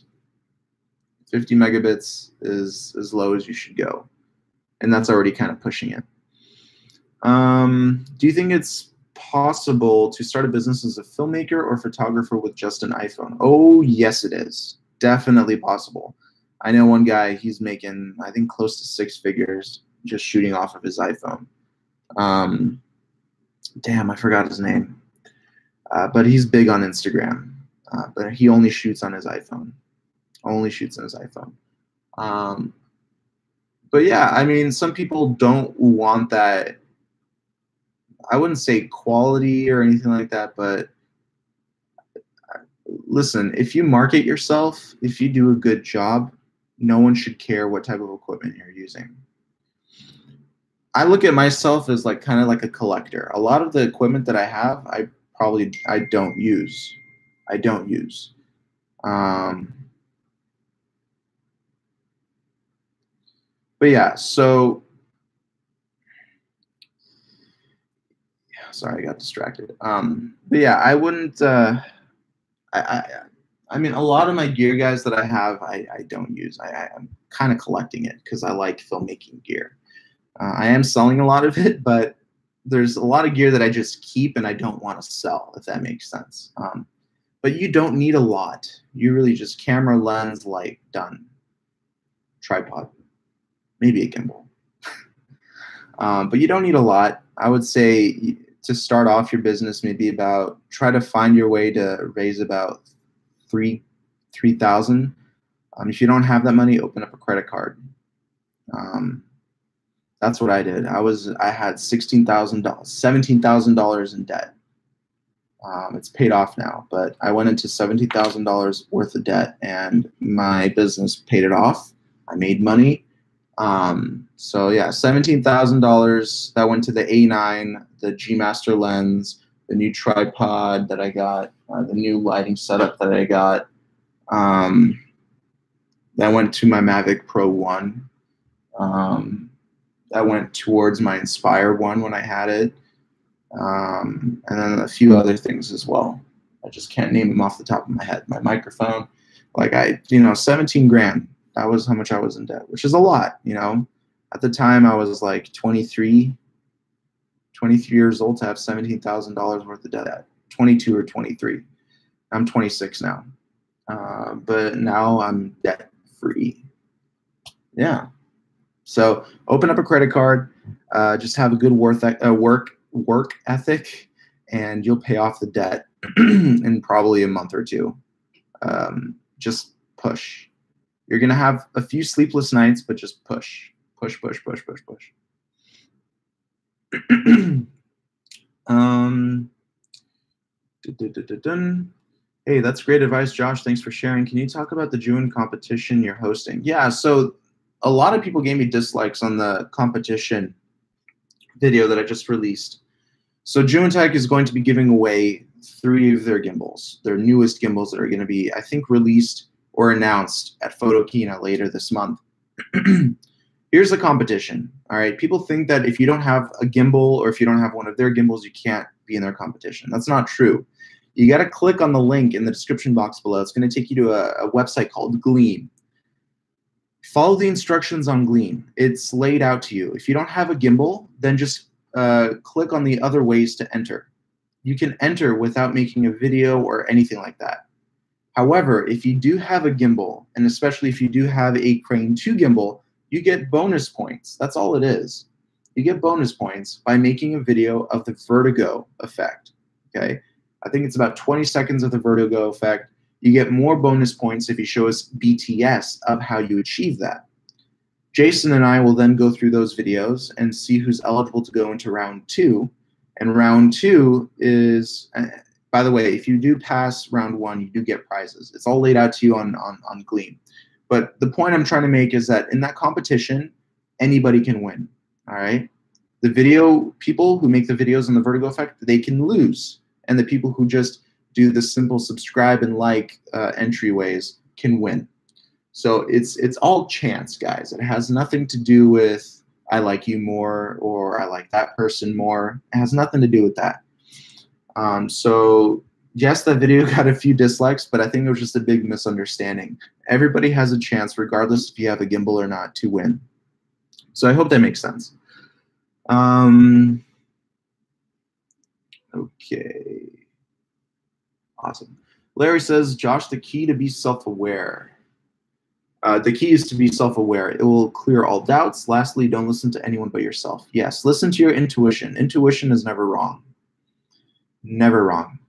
50 megabits is as low as you should go. And that's already kind of pushing it. Do you think it's possible to start a business as a filmmaker or photographer with just an iPhone? Oh, yes, it is. Definitely possible. I know one guy, he's making, I think, close to 6 figures just shooting off of his iPhone. Damn, I forgot his name. But he's big on Instagram. But he only shoots on his iPhone. Only shoots on his iPhone. But yeah, I mean, some people don't want that. I wouldn't say quality or anything like that, but listen, if you market yourself, if you do a good job, no one should care what type of equipment you're using. I look at myself as like kind of like a collector. A lot of the equipment that I have, I don't use. I don't use. But yeah, so sorry, I got distracted. But yeah, I wouldn't. I mean, a lot of my gear, guys, that I have, I don't use. I'm kind of collecting it because I like filmmaking gear. I am selling a lot of it, but there's a lot of gear that I just keep and I don't want to sell, if that makes sense. But you don't need a lot. You really just camera, lens, light, done. Tripod, maybe a gimbal. But you don't need a lot. I would say to start off your business, maybe try to find your way to raise about $3,000. If you don't have that money, open up a credit card. That's what I did. I had $17,000 in debt. It's paid off now, but I went into $17,000 worth of debt, and my business paid it off. I made money. So yeah, $17,000 that went to the A9, the G Master lens, the new tripod that I got, the new lighting setup that I got. That went to my Mavic Pro 1. That went towards my Inspire 1 when I had it. And then a few other things as well. I just can't name them off the top of my head. My microphone, like 17 grand. That was how much I was in debt, which is a lot, you know. At the time, I was like 23 years old to have $17,000 worth of debt. 22 or 23. I'm 26 now. But now I'm debt free. Yeah. So open up a credit card. Just have a good work ethic, and you'll pay off the debt in probably a month or two. Just push. You're going to have a few sleepless nights, but just push. Push, push, push, push, push. Hey, that's great advice, Josh. Thanks for sharing. Can you talk about the June competition you're hosting? Yeah, so a lot of people gave me dislikes on the competition video that I just released. So June Tech is going to be giving away 3 of their gimbals, their newest gimbals that are going to be, I think, released or announced at Photokina later this month. Here's the competition. All right, people think that if you don't have a gimbal or if you don't have one of their gimbals, you can't be in their competition. That's not true. You got to click on the link in the description box below. It's going to take you to a website called Gleam. Follow the instructions on Gleam. It's laid out to you. If you don't have a gimbal, then just click on the other ways to enter. You can enter without making a video or anything like that. However, if you do have a gimbal, and especially if you do have a Crane 2 gimbal, you get bonus points. That's all it is. You get bonus points by making a video of the vertigo effect. Okay? I think it's about 20 seconds of the vertigo effect. You get more bonus points if you show us BTS of how you achieve that. Jason and I will then go through those videos and see who's eligible to go into round 2. And round 2 is, by the way, if you do pass round 1, you do get prizes. It's all laid out to you on Gleam. But the point I'm trying to make is that in that competition, anybody can win. All right? The video people who make the videos on the vertigo effect, they can lose. And the people who just do the simple subscribe and like entryways can win. So it's all chance, guys. It has nothing to do with I like you more or I like that person more. It has nothing to do with that. So yes, that video got a few dislikes, but I think it was just a big misunderstanding. Everybody has a chance, regardless if you have a gimbal or not, to win. So I hope that makes sense. Okay. Awesome. Larry says, Josh, the key to be self-aware. The key is to be self-aware. It will clear all doubts. Lastly, don't listen to anyone but yourself. Yes, listen to your intuition. Intuition is never wrong. Never wrong.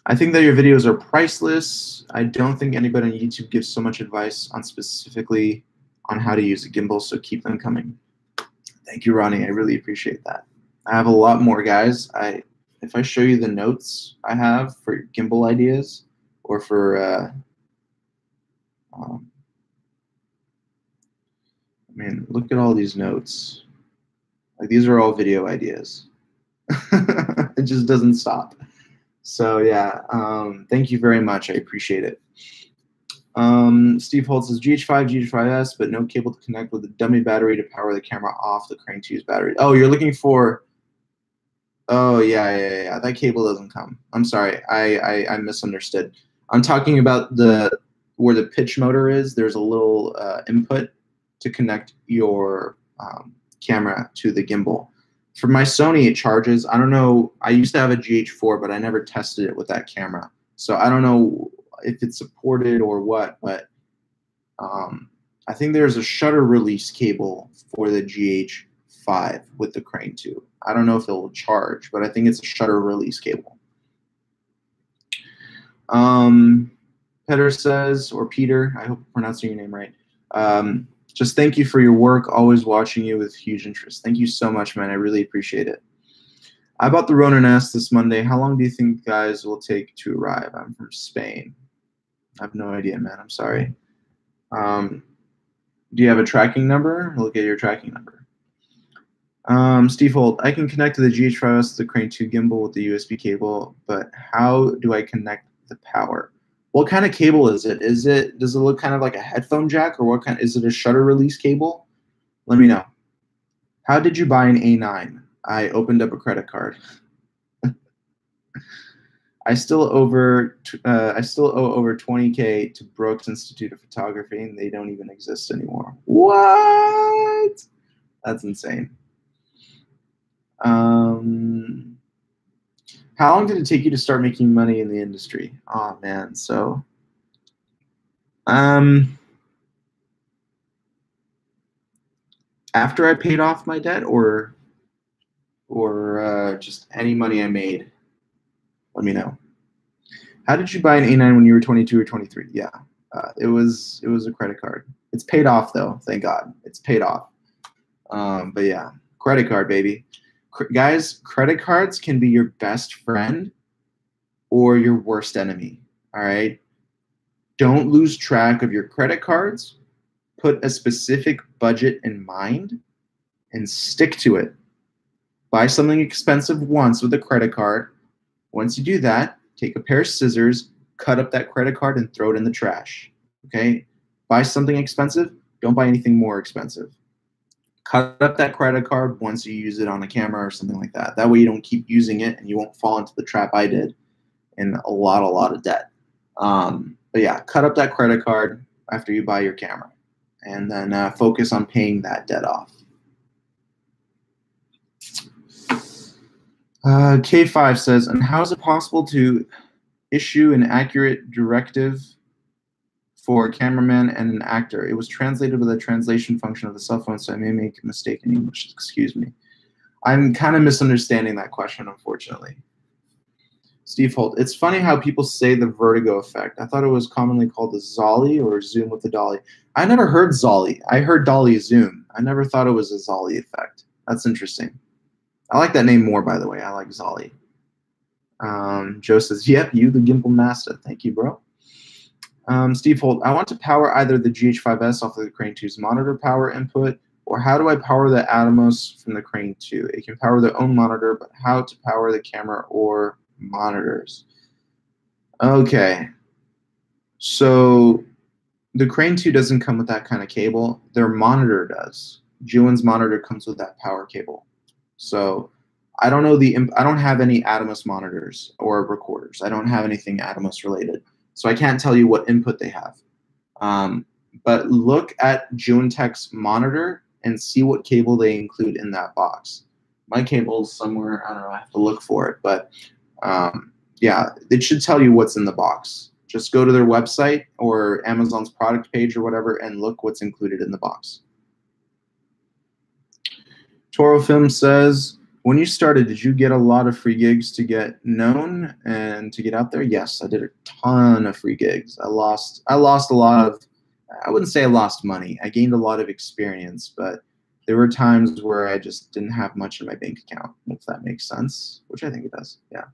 I think that your videos are priceless. I don't think anybody on YouTube gives so much advice on specifically on how to use a gimbal, so keep them coming. Thank you, Ronnie. I really appreciate that. I have a lot more, guys. If I show you the notes I have for gimbal ideas or for, I mean, look at all these notes. Like, these are all video ideas. It just doesn't stop. So yeah, thank you very much. I appreciate it. Steve Holt says GH5, GH5S, but no cable to connect with a dummy battery to power the camera off the Crane 2's battery. Oh, you're looking for, oh yeah. That cable doesn't come. I'm sorry, I misunderstood. I'm talking about where the pitch motor is. There's a little input to connect your camera to the gimbal. For my Sony, it charges. I don't know. I used to have a GH4, but I never tested it with that camera. So I don't know if it's supported or what, but I think there's a shutter release cable for the GH5 with the Crane 2. I don't know if it will charge, but I think it's a shutter release cable. Peter says, or Peter, I hope I'm pronouncing your name right. Just thank you for your work. Always watching you with huge interest. Thank you so much, man. I really appreciate it. I bought the Ronin S this Monday. How long do you think guys will take to arrive? I'm from Spain. I have no idea, man. I'm sorry. Do you have a tracking number? Look at your tracking number. Steve Holt, I can connect to the GH5S to the Crane 2 gimbal with the USB cable, but how do I connect the power? What kind of cable is it? Does it look kind of like a headphone jack, or what kind? Is it a shutter release cable? Let me know. How did you buy an A9? I opened up a credit card. I still owe over 20K to Brooks Institute of Photography, and they don't even exist anymore. What? That's insane. How long did it take you to start making money in the industry? Oh man, so after I paid off my debt, or just any money I made? Let me know. How did you buy an A9 when you were 22 or 23? Yeah, it was a credit card. It's paid off though, thank God. It's paid off. But yeah, credit card, baby. Guys, credit cards can be your best friend or your worst enemy. All right. Don't lose track of your credit cards. Put a specific budget in mind and stick to it. Buy something expensive once with a credit card. Once you do that, take a pair of scissors, cut up that credit card, and throw it in the trash. Okay? Buy something expensive. Don't buy anything more expensive. Cut up that credit card once you use it on a camera or something like that. That way you don't keep using it and you won't fall into the trap I did in a lot of debt. But yeah, cut up that credit card after you buy your camera, and then focus on paying that debt off. K5 says, and how is it possible to issue an accurate directive for a cameraman and an actor? It was translated with a translation function of the cell phone, so I may make a mistake in English. Excuse me. I'm kind of misunderstanding that question, unfortunately. Steve Holt, it's funny how people say the vertigo effect. I thought it was commonly called the Zolly or zoom with the dolly. I never heard Zolly. I heard dolly zoom. I never thought it was a Zolly effect. That's interesting. I like that name more, by the way. I like Zolly. Joe says, yep, you the gimbal master. Thank you, bro. Steve Holt, I want to power either the GH5S off of the Crane 2's monitor power input, or how do I power the Atomos from the Crane 2? It can power their own monitor, but how to power the camera or monitors? Okay. So the Crane 2 doesn't come with that kind of cable. Their monitor does. Juan's monitor comes with that power cable. So I don't know I don't have any Atomos monitors or recorders. I don't have anything Atomos related. So I can't tell you what input they have. But look at Juntech's monitor and see what cable they include in that box. My cable's somewhere, I don't know, I have to look for it. But yeah, it should tell you what's in the box. Just go to their website or Amazon's product page or whatever and look what's included in the box. Toro Film says, when you started, did you get a lot of free gigs to get known and to get out there? Yes, I did a ton of free gigs. I lost a lot of, I wouldn't say I lost money. I gained a lot of experience, but there were times where I just didn't have much in my bank account, if that makes sense, which I think it does, yeah.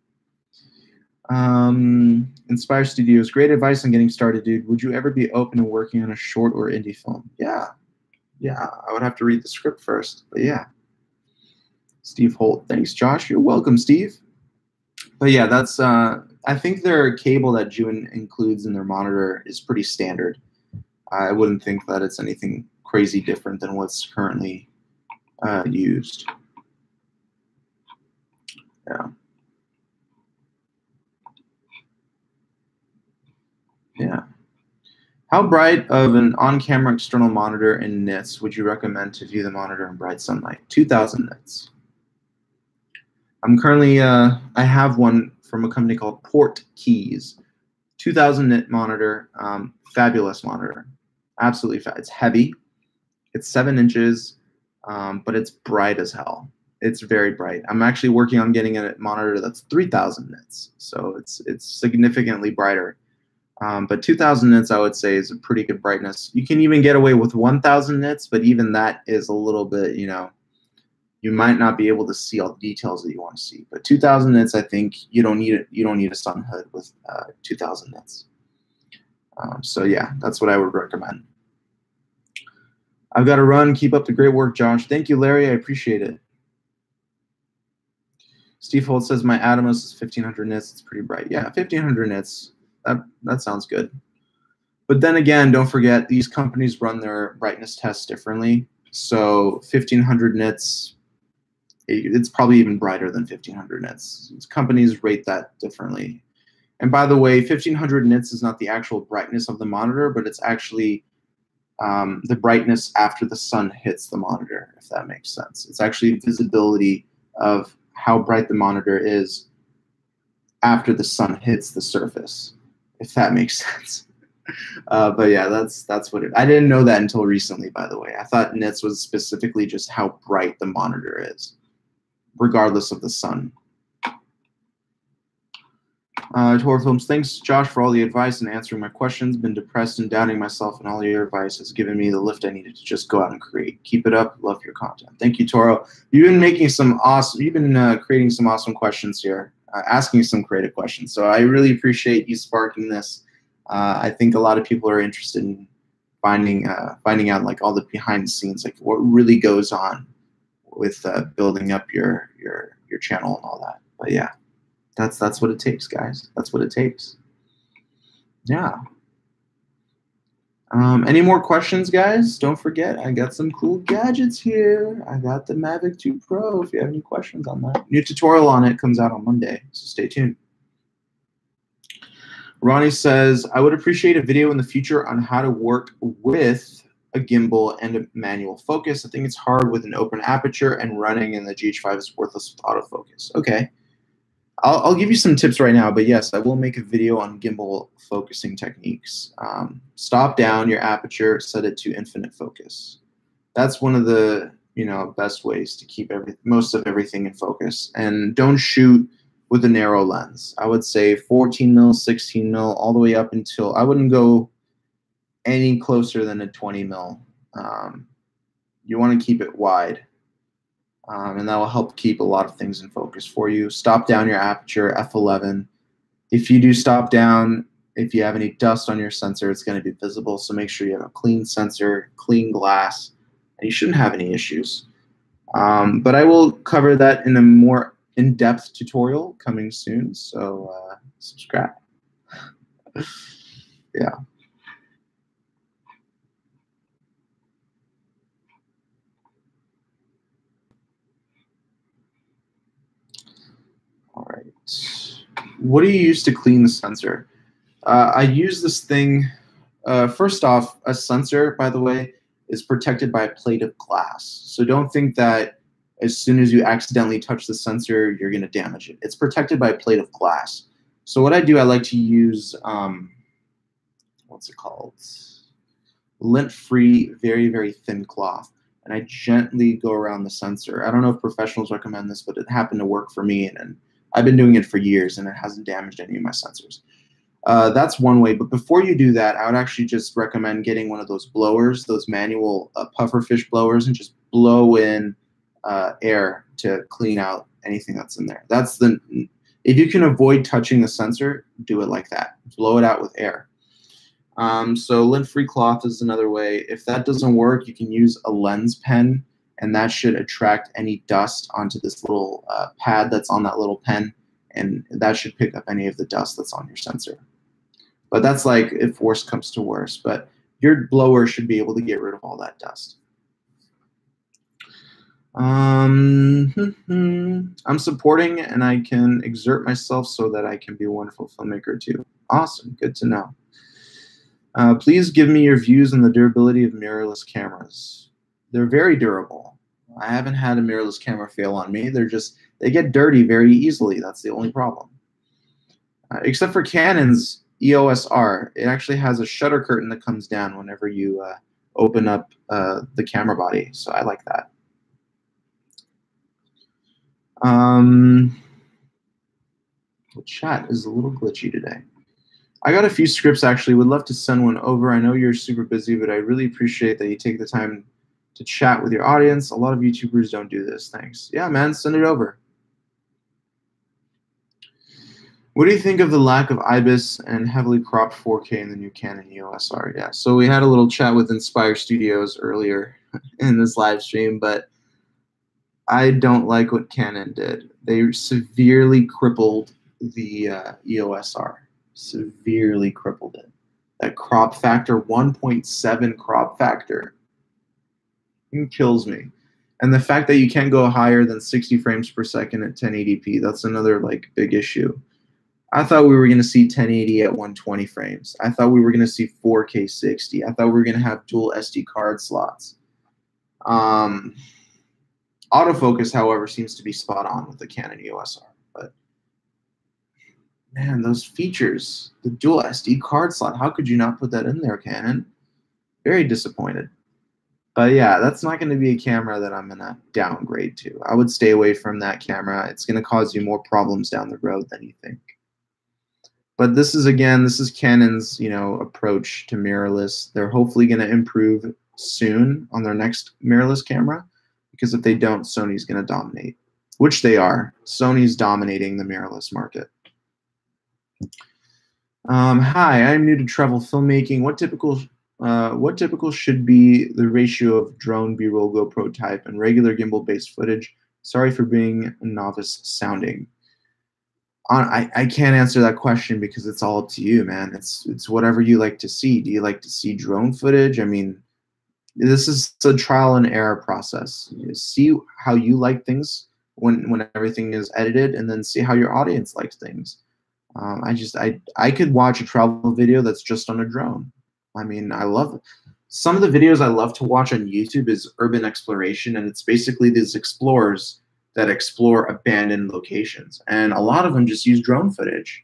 Inspire Studios, great advice on getting started, dude. Would you ever be open to working on a short or indie film? Yeah, I would have to read the script first, but yeah. Steve Holt, thanks, Josh. You're welcome, Steve. But yeah, that's I think their cable that Juan includes in their monitor is pretty standard. I wouldn't think that it's anything crazy different than what's currently used. Yeah. Yeah. How bright of an on-camera external monitor in nits would you recommend to view the monitor in bright sunlight? 2,000 nits. I'm currently, I have one from a company called Port Keys. 2,000 nit monitor, fabulous monitor. Absolutely fat. It's heavy. It's 7 inches, but it's bright as hell. It's very bright. I'm actually working on getting a monitor that's 3,000 nits, so it's significantly brighter. But 2000 nits, I would say, is a pretty good brightness. You can even get away with 1000 nits, but even that is a little bit, you know, you might not be able to see all the details that you want to see. But 2000 nits, I think you don't need it. You don't need a sun hood with 2000 nits. So yeah, that's what I would recommend. I've got to run. Keep up the great work, Josh. Thank you, Larry. I appreciate it. Steve Holt says my Atomos is 1500 nits. It's pretty bright. Yeah, 1500 nits. That sounds good. But then again, don't forget these companies run their brightness tests differently. So 1500 nits, it's probably even brighter than 1500 nits. Companies rate that differently. And by the way, 1500 nits is not the actual brightness of the monitor, but it's actually the brightness after the sun hits the monitor, if that makes sense. It's actually visibility of how bright the monitor is after the sun hits the surface, if that makes sense. But yeah, that's what I didn't know that until recently, by the way. I thought nits was specifically just how bright the monitor is, regardless of the sun. Tor Films, thanks, Josh, for all the advice and answering my questions. Been depressed and doubting myself, and all your advice has given me the lift I needed to just go out and create. Keep it up. Love your content. Thank you, Toro. You've been making some awesome. You've been creating some awesome questions here, asking some creative questions. So I really appreciate you sparking this. I think a lot of people are interested in finding out like all the behind the scenes, like what really goes on with building up your channel and all that. But yeah. That's what it takes, guys. That's what it takes. Yeah. Any more questions, guys? Don't forget, I got some cool gadgets here. I got the Mavic 2 Pro. If you have any questions on that, new tutorial on it comes out on Monday, so stay tuned. Ronnie says, I would appreciate a video in the future on how to work with a gimbal and a manual focus. I think it's hard with an open aperture and running, and the GH5 is worthless with autofocus. Okay. I'll give you some tips right now, but yes, I will make a video on gimbal focusing techniques. Stop down your aperture, set it to infinite focus. That's one of the best ways to keep most of everything in focus. And don't shoot with a narrow lens. I would say 14 mil, 16 mil, all the way up until I wouldn't go any closer than a 20 mil. You want to keep it wide. And that will help keep a lot of things in focus for you. Stop down your aperture, f11. If you do stop down, if you have any dust on your sensor, it's going to be visible. So make sure you have a clean sensor, clean glass, and you shouldn't have any issues. But I will cover that in a more in-depth tutorial coming soon. So subscribe. Yeah. All right. What do you use to clean the sensor? I use this thing. First off, a sensor, by the way, is protected by a plate of glass. So don't think that as soon as you accidentally touch the sensor, you're going to damage it. It's protected by a plate of glass. So what I do, I like to use, what's it called? Lint-free, very, very thin cloth. And I gently go around the sensor. I don't know if professionals recommend this, but it happened to work for me. And I've been doing it for years, and it hasn't damaged any of my sensors. That's one way. But before you do that, I would actually just recommend getting one of those blowers, those manual pufferfish blowers, and just blow in air to clean out anything that's in there. If you can avoid touching the sensor, do it like that. Blow it out with air. So lint-free cloth is another way. If that doesn't work, you can use a lens pen, and that should attract any dust onto this little pad that's on that little pen, and that should pick up any of the dust that's on your sensor. But that's like if worse comes to worse. But your blower should be able to get rid of all that dust. I'm supporting, and I can exert myself so that I can be a wonderful filmmaker too. Awesome, good to know. Please give me your views on the durability of mirrorless cameras. They're very durable. I haven't had a mirrorless camera fail on me. They get dirty very easily. That's the only problem. Except for Canon's EOS R. It actually has a shutter curtain that comes down whenever you open up the camera body. So I like that. The chat is a little glitchy today. I got a few scripts actually. Would love to send one over. I know you're super busy, but I really appreciate that you take the time to chat with your audience. A lot of YouTubers don't do this. Thanks. Yeah, man, send it over. What do you think of the lack of IBIS and heavily cropped 4K in the new Canon EOS R? Yeah, so we had a little chat with Inspire Studios earlier in this live stream, but I don't like what Canon did. They severely crippled the EOS R. Severely crippled it. That crop factor, 1.7 crop factor, it kills me. And the fact that you can't go higher than 60 frames per second at 1080p, that's another like big issue. I thought we were going to see 1080 at 120 frames. I thought we were going to see 4K 60. I thought we were going to have dual SD card slots. Autofocus, however, seems to be spot on with the Canon EOS R. But man, those features, the dual SD card slot, how could you not put that in there, Canon? Very disappointed. But yeah, that's not going to be a camera that I'm going to downgrade to. I would stay away from that camera. It's going to cause you more problems down the road than you think. But this is, again, this is Canon's, approach to mirrorless. They're hopefully going to improve soon on their next mirrorless camera, because if they don't, Sony's going to dominate, which they are. Sony's dominating the mirrorless market. Hi, I'm new to travel filmmaking. What typical should be the ratio of drone B-roll GoPro type and regular gimbal-based footage? Sorry for being novice sounding. I can't answer that question because it's all up to you, man. It's whatever you like to see. Do you like to see drone footage? I mean, this is a trial and error process. You see how you like things when everything is edited, and then see how your audience likes things. I could watch a travel video that's just on a drone. I mean, I love it. Some of the videos I love to watch on YouTube is urban exploration, and it's basically these explorers that explore abandoned locations. And a lot of them just use drone footage.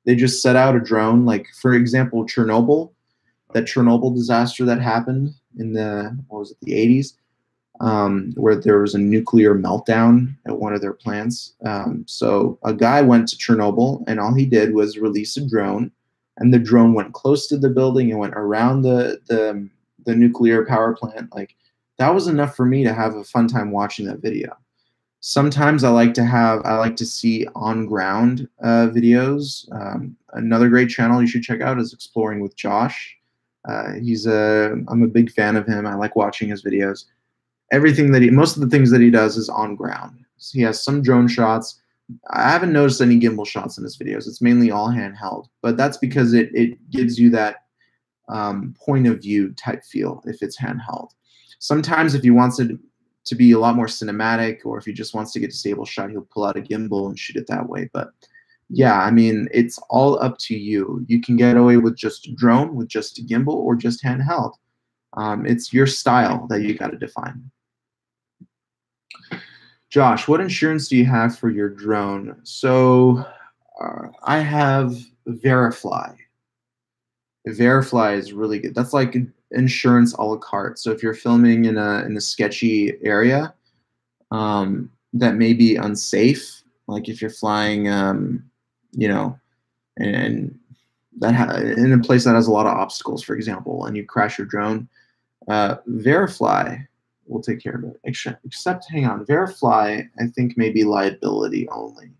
They just set out a drone, like, for example, Chernobyl, that Chernobyl disaster that happened in the 80s, where there was a nuclear meltdown at one of their plants. So a guy went to Chernobyl, and all he did was release a drone, and the drone went close to the building and went around the nuclear power plant. Like, that was enough for me to have a fun time watching that video. Sometimes I like to see on ground videos. Another great channel you should check out is Exploring with Josh. I'm a big fan of him. I like watching his videos. Most of the things that he does is on ground. So he has some drone shots. I haven't noticed any gimbal shots in his videos. It's mainly all handheld, but that's because it gives you that point of view type feel if it's handheld. Sometimes if he wants it to be a lot more cinematic, or if he just wants to get a stable shot, he'll pull out a gimbal and shoot it that way. But yeah, I mean, it's all up to you. You can get away with just a drone, with just a gimbal, or just handheld. It's your style that you got to define. Josh, what insurance do you have for your drone? So I have Verifly. Verifly is really good. That's like insurance a la carte. So if you're filming in a sketchy area that may be unsafe, like if you're flying, and in a place that has a lot of obstacles, for example, and you crash your drone, Verifly will take care of it. Except, hang on, Verifly, I think, may be liability only,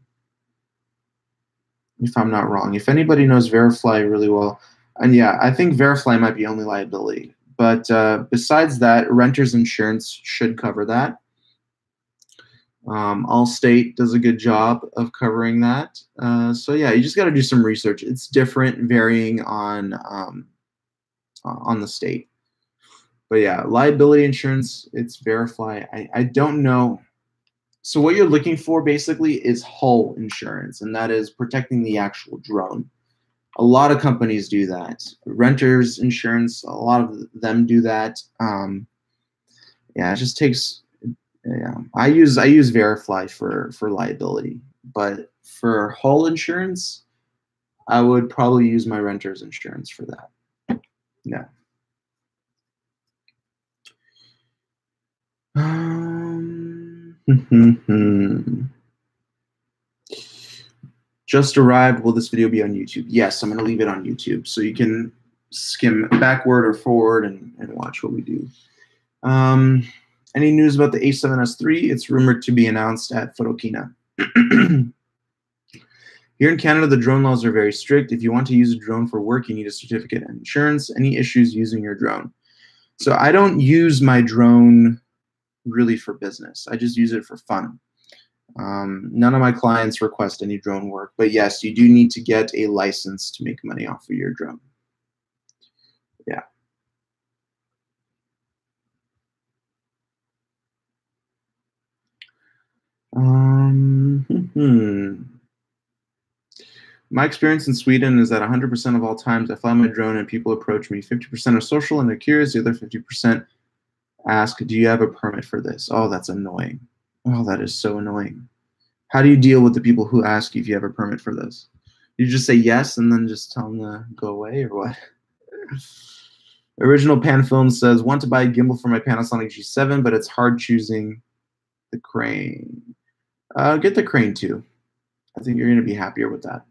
if I'm not wrong. If anybody knows Verifly really well, and yeah, I think Verifly might be only liability. But besides that, renter's insurance should cover that. Allstate does a good job of covering that. So yeah, you just got to do some research. It's different, varying on the state. But yeah, liability insurance, it's Verifly. I don't know. So what you're looking for basically is hull insurance, and that is protecting the actual drone. A lot of companies do that. Renters insurance, a lot of them do that. Yeah, it just takes. Yeah, I use Verifly for liability, but for hull insurance, I would probably use my renter's insurance for that. Yeah. Just arrived. Will this video be on YouTube? Yes, I'm going to leave it on YouTube, so you can skim backward or forward and watch what we do. Any news about the A7S III? It's rumored to be announced at Photokina. Here in Canada, the drone laws are very strict. If you want to use a drone for work, you need a certificate and insurance. Any issues using your drone? So I don't use my drone really for business. I just use it for fun. None of my clients request any drone work, but yes, you do need to get a license to make money off of your drone. Yeah. My experience in Sweden is that 100% of all times I fly my drone and people approach me. 50% are social and they're curious. The other 50% ask, do you have a permit for this? Oh, that's annoying. Oh, that is so annoying. How do you deal with the people who ask you if you have a permit for this? You just say yes and then just tell them to go away, or what? Original Pan Film says, want to buy a gimbal for my Panasonic G7, but it's hard choosing the crane. Get the crane too. I think you're going to be happier with that.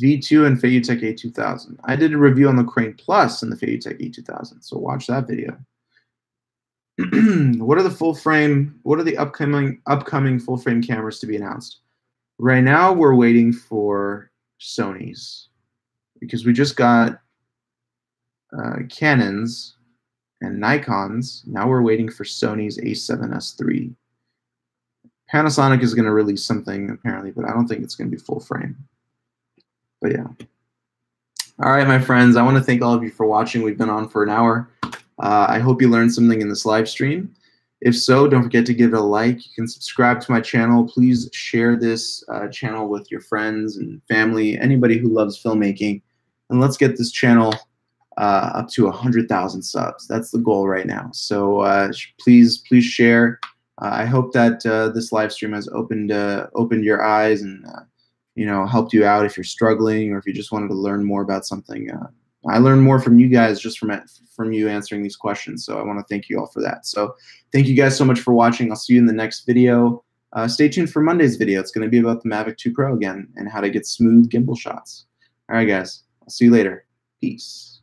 V2 and Feiyutech A2000. I did a review on the Crane Plus and the Feiyutech A2000, so watch that video. What are the upcoming full frame cameras to be announced? Right now, we're waiting for Sony's, because we just got Canon's and Nikon's. Now we're waiting for Sony's A7S III. Panasonic is going to release something apparently, but I don't think it's going to be full frame. But yeah. All right, my friends, I want to thank all of you for watching. We've been on for an hour. I hope you learned something in this live stream. If so, don't forget to give it a like. You can subscribe to my channel. Please share this channel with your friends and family, anybody who loves filmmaking. And let's get this channel up to 100,000 subs. That's the goal right now. So please share. I hope that this live stream has opened your eyes and helped you out if you're struggling, or if you just wanted to learn more about something. I learned more from you guys just from you answering these questions, so I want to thank you all for that. So thank you guys so much for watching. I'll see you in the next video. Stay tuned for Monday's video. It's going to be about the Mavic 2 Pro again and how to get smooth gimbal shots. All right, guys. I'll see you later. Peace.